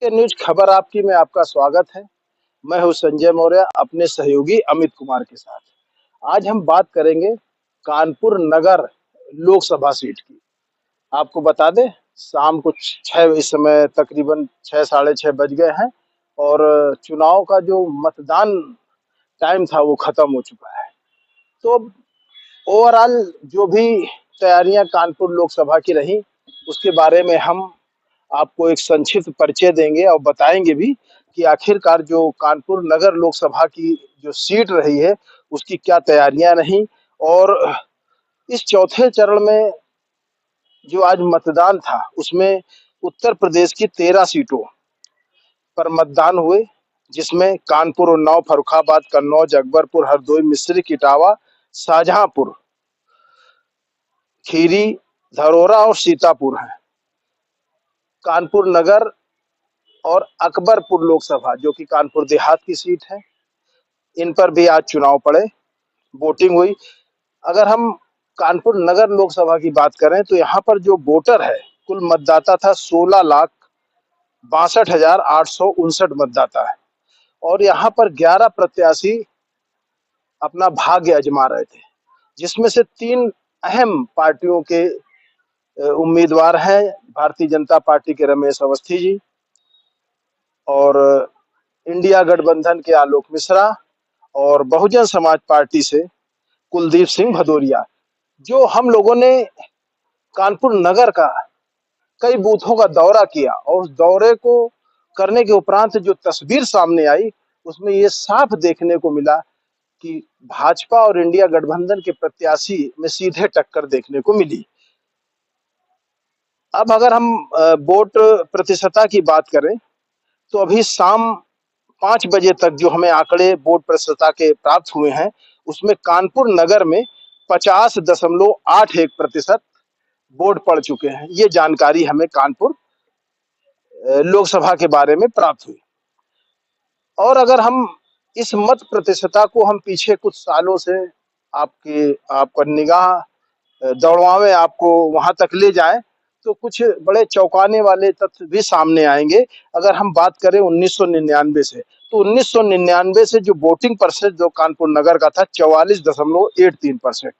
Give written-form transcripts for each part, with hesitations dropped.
के न्यूज खबर आपकी में आपका स्वागत है। मैं हूं संजय मौर्य अपने सहयोगी अमित कुमार के साथ। आज हम बात करेंगे कानपुर नगर लोकसभा सीट की। आपको बता दें, शाम को 6 इस समय तकरीबन 6 साढ़े 6 बज गए हैं और चुनाव का जो मतदान टाइम था वो खत्म हो चुका है। तो ओवरऑल जो भी तैयारियां कानपुर लोकसभा की रही उसके बारे में हम आपको एक संक्षिप्त परिचय देंगे और बताएंगे भी कि आखिरकार जो कानपुर नगर लोकसभा की जो सीट रही है उसकी क्या तैयारियां रही और इस चौथे चरण में जो आज मतदान था उसमें उत्तर प्रदेश की 13 सीटों पर मतदान हुए, जिसमें कानपुर, उन्नाव, फर्रुखाबाद, कन्नौज, अकबरपुर, हरदोई, मिश्रिख, इटावा, शाहजहांपुर, खीरी, धरोरा और सीतापुर है। कानपुर नगर और अकबरपुर लोकसभा जो कि कानपुर देहात की सीट है, इन पर भी आज चुनाव पड़े, वोटिंग हुई। अगर हम कानपुर नगर लोकसभा की बात करें तो यहाँ पर जो वोटर है, कुल मतदाता था 16,62,859 मतदाता है और यहाँ पर 11 प्रत्याशी अपना भाग्य आजमा रहे थे, जिसमें से 3 अहम पार्टियों के उम्मीदवार हैं। भारतीय जनता पार्टी के रमेश अवस्थी जी और इंडिया गठबंधन के आलोक मिश्रा और बहुजन समाज पार्टी से कुलदीप सिंह भदौरिया। जो हम लोगों ने कानपुर नगर का कई बूथों का दौरा किया और उस दौरे को करने के उपरांत जो तस्वीर सामने आई उसमें ये साफ देखने को मिला कि भाजपा और इंडिया गठबंधन के प्रत्याशी में सीधे टक्कर देखने को मिली। अब अगर हम वोट प्रतिशतता की बात करें तो अभी शाम 5 बजे तक जो हमें आंकड़े वोट प्रतिशतता के प्राप्त हुए हैं उसमें कानपुर नगर में 50.81% वोट पड़ चुके हैं। ये जानकारी हमें कानपुर लोकसभा के बारे में प्राप्त हुई। और अगर हम इस मत प्रतिशतता को हम पीछे कुछ सालों से आपका निगाह दौड़वावे, आपको वहां तक ले जाएं तो कुछ बड़े चौंकाने वाले तथ्य भी सामने आएंगे। अगर हम बात करें 1999 से, तो 1999 से जो वोटिंग परसेंट जो कानपुर नगर का था 44.83%।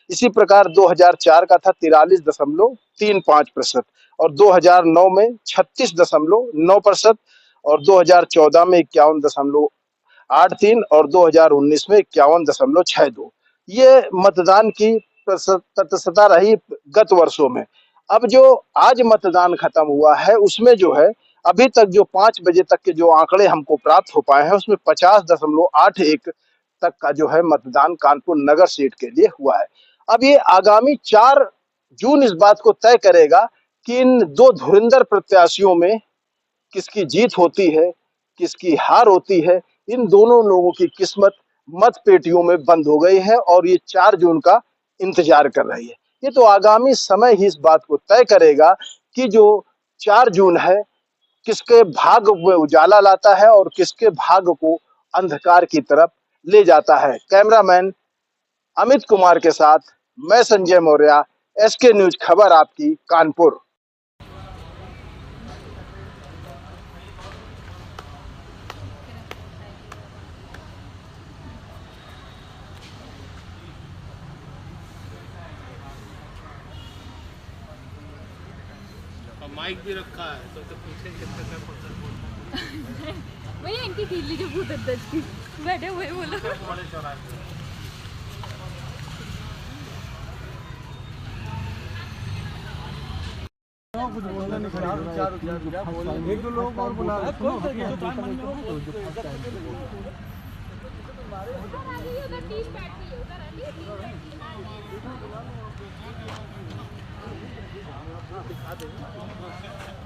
इसी प्रकार 2004 का था 43.35% और 2009 में 36.9% और 2014 में 51.83 और 2019 में 51.62। ये मतदान की प्रतिशतता रही गत वर्षों में। अब जो आज मतदान खत्म हुआ है उसमें जो है अभी तक जो 5 बजे तक के जो आंकड़े हमको प्राप्त हो पाए हैं उसमें 50.81 तक का जो है मतदान कानपुर नगर सीट के लिए हुआ है। अब ये आगामी 4 जून इस बात को तय करेगा कि इन 2 धुरंधर प्रत्याशियों में किसकी जीत होती है, किसकी हार होती है। इन दोनों लोगों की किस्मत मत पेटियों में बंद हो गई है और ये 4 जून का इंतजार कर रही है। ये तो आगामी समय ही इस बात को तय करेगा कि जो 4 जून है किसके भाग्य में उजाला लाता है और किसके भाग्य को अंधकार की तरफ ले जाता है। कैमरामैन अमित कुमार के साथ मैं संजय मौर्य, एसके न्यूज खबर आपकी, कानपुर। माइक भी रखा है तो पूछे कितने का पत्थर बोलना भैया इनकी खींच लीजिए भूत अंदर की बैठे हुए बोलो बड़े चौराहे पे। कुछ बोलना नहीं खरीद एक दो लोग और बुला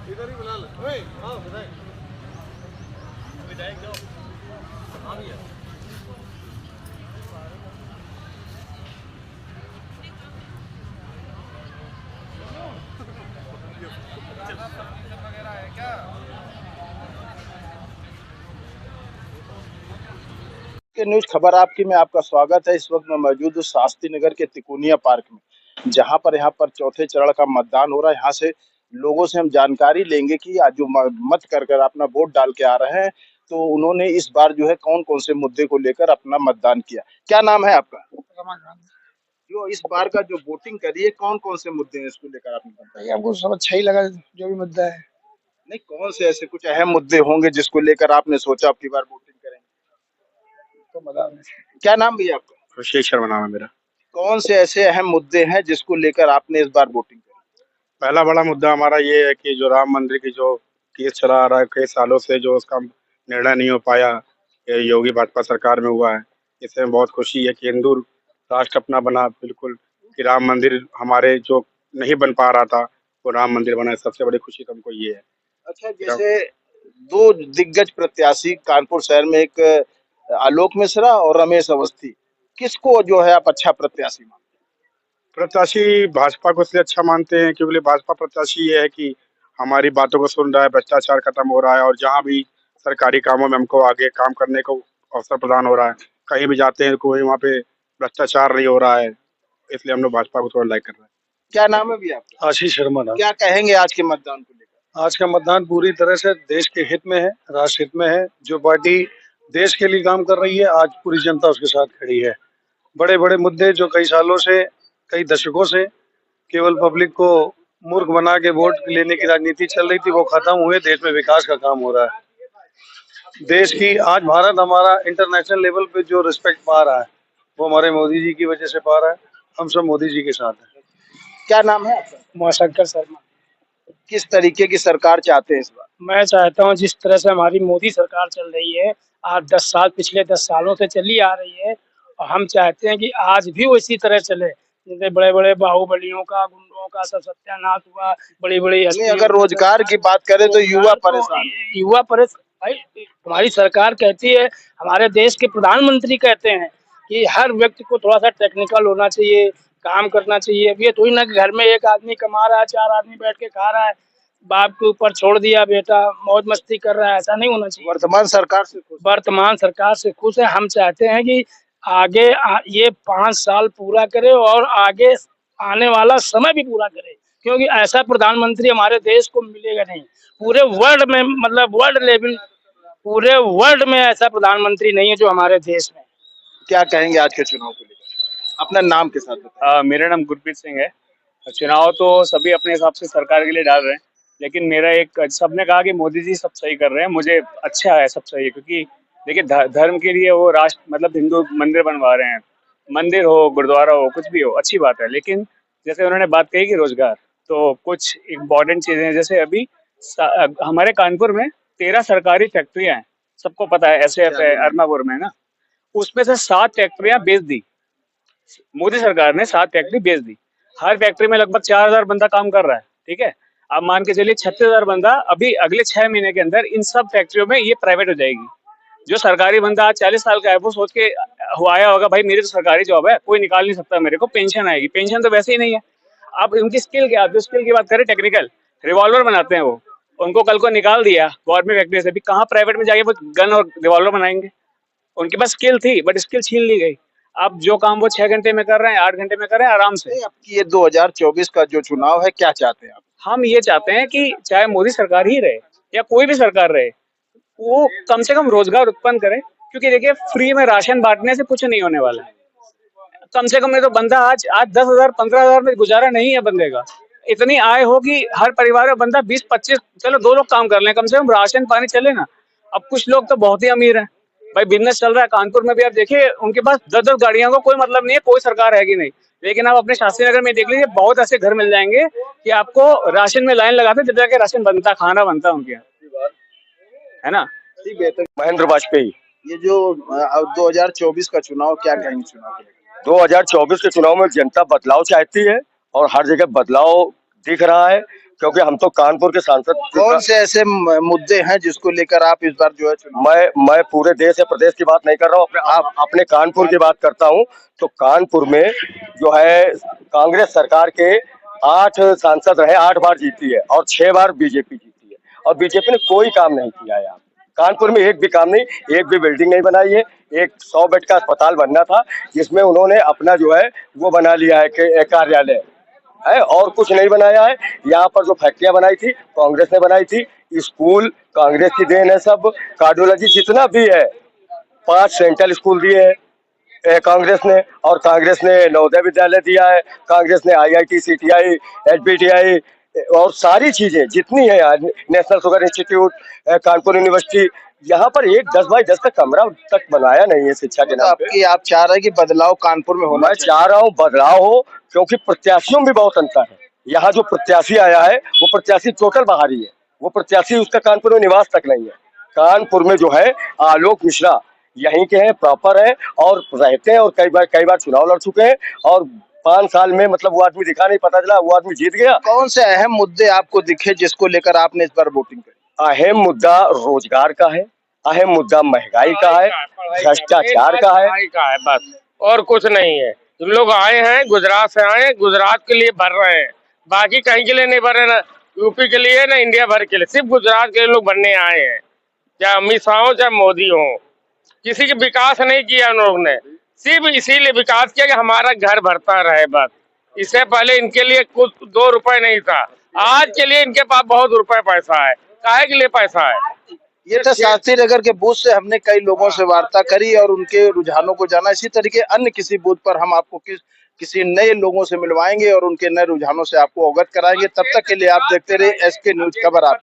इधर ही बुला लो। ओए आओ विधायक, विधायक जाओ। हाँ भैया वगैरह है क्या? के न्यूज खबर आपकी में आपका स्वागत है। इस वक्त मैं मौजूद हूँ शास्त्री नगर के तिकोनिया पार्क में, जहां पर यहाँ पर चौथे चरण का मतदान हो रहा है। यहाँ से लोगों से हम जानकारी लेंगे कि आज जो मत कर अपना वोट डाल के आ रहे हैं, तो उन्होंने इस बार जो है कौन कौन से मुद्दे को लेकर अपना मतदान किया। क्या नाम है आपका? जो इस बार का जो वोटिंग करी है, कौन कौन से मुद्दे हैं इसको लेकर आपने मतदान? हमको सब अच्छा ही लगा, जो भी मुद्दा है। नहीं, कौन से ऐसे कुछ अहम मुद्दे होंगे जिसको लेकर आपने सोचा अब की बार वोटिंग करेंगे? तो बता दें। क्या नाम भैया आपका? खुर्शीद शर्मा नाम है मेरा। कौन से ऐसे अहम मुद्दे हैं जिसको लेकर आपने इस बार वोटिंग करी? पहला बड़ा मुद्दा हमारा ये है कि जो राम मंदिर की जो केस चला आ रहा है कई सालों से, जो उसका निर्णय नहीं हो पाया, ये योगी भाजपा सरकार में हुआ है। इससे हमें बहुत खुशी है कि हिंदू राष्ट्र अपना बना बिल्कुल, कि राम मंदिर हमारे जो नहीं बन पा रहा था वो राम मंदिर बना है। सबसे बड़ी खुशी तो हमको ये है। अच्छा, जैसे दो दिग्गज प्रत्याशी कानपुर शहर में, एक आलोक मिश्रा और रमेश अवस्थी, किसको जो है आप अच्छा प्रत्याशी मानते प्रत्याशी भाजपा को इसलिए अच्छा मानते हैं क्योंकि भाजपा प्रत्याशी ये है कि हमारी बातों को सुन रहा है, भ्रष्टाचार खत्म हो रहा है, और जहाँ भी सरकारी कामों में हमको आगे काम करने को अवसर प्रदान हो रहा है, कहीं भी जाते हैं कोई वहाँ पे भ्रष्टाचार नहीं हो रहा है, इसलिए हम लोग भाजपा को थोड़ा लाइक कर रहे हैं। हैं? क्या नाम है भैया आपका? आशीष शर्मा नाम। क्या कहेंगे आज के मतदान को लेकर? आज का मतदान पूरी तरह से देश के हित में है, राष्ट्र हित में है। जो पार्टी देश के लिए काम कर रही है, आज पूरी जनता उसके साथ खड़ी है। बड़े बड़े मुद्दे जो कई सालों से, कई दशकों से केवल पब्लिक को मूर्ख बना के वोट लेने की राजनीति चल रही थी, वो खत्म हुए। देश में विकास का काम हो रहा है। देश की आज भारत हमारा इंटरनेशनल लेवल पे जो रिस्पेक्ट पा रहा है, वो हमारे मोदी जी की वजह से पा रहा है। हम सब मोदी जी के साथ हैं। क्या नाम है आपका? उमाशंकर शर्मा। किस तरीके की सरकार चाहते हैं इस बार? मैं चाहता हूं जिस तरह से हमारी मोदी सरकार चल रही है, आज 10 साल, पिछले 10 सालों से चली आ रही है, और हम चाहते हैं कि आज भी वो इसी तरह चले। जैसे बड़े बड़े बाहुबलियों का, गुंडों का सब सत्यानाश हुआ, बड़ी बड़ी नहीं, अगर रोजगार की बात करें तो युवा परेशान। युवा परेशान। भाई, हमारी सरकार कहती है, हमारे देश के प्रधानमंत्री कहते हैं कि हर व्यक्ति को थोड़ा सा टेक्निकल होना चाहिए, काम करना चाहिए। अब ये थोड़ी ना कि घर में एक आदमी कमा रहा है, 4 आदमी बैठ के खा रहा है, बाप के ऊपर छोड़ दिया, बेटा मौज मस्ती कर रहा है। ऐसा नहीं होना चाहिए। वर्तमान सरकार से खुश? वर्तमान सरकार से खुश है। हम चाहते हैं कि आगे ये 5 साल पूरा करे और आगे आने वाला समय भी पूरा करे, क्योंकि ऐसा प्रधानमंत्री हमारे देश को मिलेगा नहीं पूरे वर्ल्ड में, मतलब वर्ल्ड लेवल, पूरे वर्ल्ड में ऐसा प्रधानमंत्री नहीं है जो हमारे देश में। क्या कहेंगे आज के चुनाव को लेकर? अपना नाम के साथ बताएं। मेरा नाम गुरप्रीत सिंह है। चुनाव तो सभी अपने हिसाब से सरकार के लिए डाल रहे हैं, लेकिन मेरा एक, सबने कहा कि मोदी जी सब सही कर रहे हैं, मुझे अच्छा है, सब सही है। क्योंकि देखिए धर्म के लिए वो राष्ट्र, मतलब हिंदू मंदिर बनवा रहे हैं, मंदिर हो, गुरुद्वारा हो, कुछ भी हो, अच्छी बात है। लेकिन जैसे उन्होंने बात कही कि रोजगार, तो कुछ इम्पोर्टेंट चीजें, जैसे अभी हमारे कानपुर में 13 सरकारी फैक्ट्रियां हैं, सबको पता है, SF है अरमापुर में ना, उसमें से 7 फैक्ट्रियां बेच दी मोदी सरकार ने। 7 फैक्ट्री बेच दी। हर फैक्ट्री में लगभग 4000 बंदा काम कर रहा है, ठीक है। अब मान के चलिए 36,000 बंदा अभी अगले 6 महीने के अंदर इन सब फैक्ट्रियों में ये प्राइवेट हो जाएगी। जो सरकारी बंदा आज 40 साल का है, वो सोच के आया होगा भाई मेरी तो सरकारी जॉब है, कोई निकाल नहीं सकता मेरे को, पेंशन आएगी। पेंशन तो वैसे ही नहीं है। अब उनकी स्किल क्या, जो स्किल की बात करें, टेक्निकल रिवॉल्वर बनाते हैं वो, उनको कल को निकाल दिया गवर्नमेंट फैक्ट्री से, भी कहाँ प्राइवेट में जाके वो गन और रिवॉल्वर बनाएंगे। उनके पास स्किल थी, बट स्किल छीन ली गई। अब जो काम वो 6 घंटे में कर रहे हैं, 8 घंटे में कर रहे हैं आराम से। आपकी ये 2024 का जो चुनाव है, क्या चाहते हैं आप? हम ये चाहते हैं कि चाहे मोदी सरकार ही रहे या कोई भी सरकार रहे, वो कम से कम रोजगार उत्पन्न करे। क्योंकि देखिए फ्री में राशन बांटने से कुछ नहीं होने वाला है। कम से कम नहीं तो बंदा आज 10,000 15,000 में गुजारा नहीं है बंदे का। इतनी आय होगी हर परिवार में, बंदा 20-25, चलो 2 लोग काम कर लें, कम से कम राशन पानी चले ना। अब कुछ लोग तो बहुत ही अमीर हैं भाई, बिजनेस चल रहा है। कानपुर में भी आप देखिए, उनके पास 10-10 गाड़ियों का कोई मतलब नहीं है, कोई सरकार है कि नहीं। लेकिन आप अपने शास्त्री नगर में देख लीजिए, बहुत ऐसे घर मिल जाएंगे कि आपको राशन में लाइन लगाते जब जाके राशन बनता, खाना बनता उनके यहाँ, है ना। ठीक है, तो महेंद्र वाजपेयी। ये जो 2024 का चुनाव, क्या कहेंगे चुनाव के लेकर? 2024 के चुनाव में जनता बदलाव चाहती है और हर जगह बदलाव दिख रहा है, क्योंकि हम तो कानपुर के सांसद। कौन से ऐसे मुद्दे हैं जिसको लेकर आप इस बार जो है चुनाव? मैं पूरे देश या प्रदेश की बात नहीं कर रहा हूँ, अपने कानपुर की बात करता हूँ। तो कानपुर में जो है कांग्रेस सरकार के 8 सांसद रहे, 8 बार जीती है और 6 बार बीजेपी जीती है, और बीजेपी ने कोई काम नहीं किया है। यहाँ कानपुर में एक भी काम नहीं, एक भी बिल्डिंग नहीं बनाई है। एक 100 बेड का अस्पताल बनना था, जिसमें उन्होंने अपना जो है वो बना लिया है कि कार्यालय। है, और कुछ नहीं बनाया है। यहाँ पर जो फैक्ट्रियां बनाई थी कांग्रेस ने बनाई थी, स्कूल कांग्रेस की देन है सब, कार्डियोलॉजी जितना भी है, 5 सेंट्रल स्कूल दिए हैं कांग्रेस ने, और कांग्रेस ने नवोदय विद्यालय दिया है, कांग्रेस ने IIT CTI HBTI और सारी चीजें जितनी है, national sugar institute, Kanpur university, यहाँ पर एक 10 बाई 10 का कमरा तक बनाया नहीं है शिक्षा के नाम पे। आप चाह रहे हैं कि बदलाव कानपुर में होना मैं चाह रहा हूँ बदलाव हो, क्योंकि प्रत्याशियों में भी बहुत अंतर है। यहाँ जो प्रत्याशी आया है वो प्रत्याशी टोटल बाहरी है, वो प्रत्याशी उसका कानपुर में निवास तक नहीं है। कानपुर में जो है आलोक मिश्रा यहीं के हैं, प्रॉपर है और रहते हैं, और कई बार चुनाव लड़ चुके हैं, और 5 साल में मतलब वो आदमी दिखा नहीं, पता चला वो आदमी जीत गया। कौन से अहम मुद्दे आपको दिखे जिसको लेकर आपने इस बार वोटिंग करी? अहम मुद्दा रोजगार का है, अहम मुद्दा महंगाई का है, भ्रष्टाचार का है, बस और कुछ नहीं है। तुम लोग आए हैं, गुजरात से आए हैं, गुजरात के लिए भर रहे हैं, बाकी कहीं के लिए नहीं भर रहे, ना यूपी के लिए ना इंडिया भर के लिए, सिर्फ गुजरात के लिए लोग बनने आए हैं। चाहे अमित शाह हो चाहे मोदी हो, किसी के विकास नहीं किया उन लोगों ने, सिर्फ इसीलिए विकास किया कि हमारा घर भरता रहे बस। इससे पहले इनके लिए कुछ 2 रुपए नहीं था, आज के लिए इनके पास बहुत रुपए पैसा है। काहे के लिए पैसा है? ये तो शास्त्री नगर के बूथ से हमने कई लोगों से वार्ता करी और उनके रुझानों को जाना। इसी तरीके अन्य किसी बूथ पर हम आपको किसी नए लोगों से मिलवाएंगे और उनके नए रुझानों से आपको अवगत कराएंगे। तब तक के लिए आप देखते रहिए SK न्यूज खबर। आप